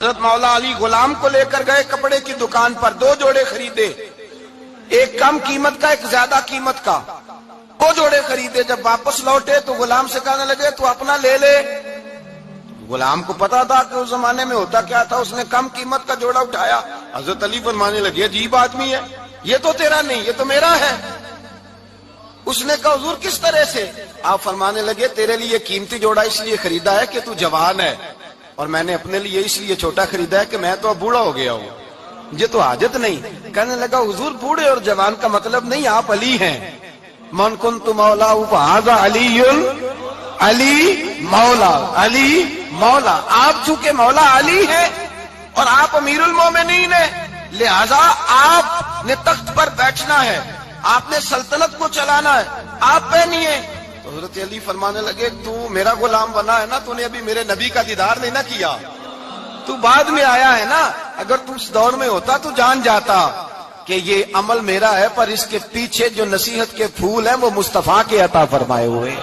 حضرت مولا علی غلام کو لے کر گئے کپڑے کی دکان پر، 2 جوڑے خریدے، ایک کم قیمت کا ایک زیادہ قیمت کا، 2 جوڑے خریدے۔ جب واپس لوٹے تو غلام سے کہنے لگے تو اپنا لے لے۔ غلام کو پتا تھا کہ اس زمانے میں ہوتا کیا تھا، اس نے کم قیمت کا جوڑا اٹھایا۔ حضرت علی فرمانے لگے عجیب آدمی ہے، یہ تو تیرا نہیں، یہ تو میرا ہے۔ اس نے کہا حضور کس طرح سے؟ آپ فرمانے لگے تیرے لیے قیمتی جوڑا اس لیے خریدا ہے کہ تو جوان ہے، اور میں نے اپنے لیے اس لیے چھوٹا خریدا ہے کہ میں تو اب بوڑھا ہو گیا ہوں، مجھے تو حاجت نہیں۔ کہنے لگا حضور بوڑھے اور جوان کا مطلب نہیں، آپ علی ہیں۔ من کنت مولا فہذا علی، علی مولا، علی مولا۔ آپ چونکہ مولا علی ہیں اور آپ امیر المومنین ہیں، لہذا آپ نے تخت پر بیٹھنا ہے، آپ نے سلطنت کو چلانا ہے، آپ پہنیے۔ تو حضرت علی فرمانے لگے تو میرا غلام بنا ہے نا، تو نے ابھی میرے نبی کا دیدار نہیں نہ کیا، تو بعد میں آیا ہے نا، اگر تو اس دور میں ہوتا تو جان جاتا کہ یہ عمل میرا ہے، پر اس کے پیچھے جو نصیحت کے پھول ہیں وہ مصطفیٰ کے عطا فرمائے ہوئے۔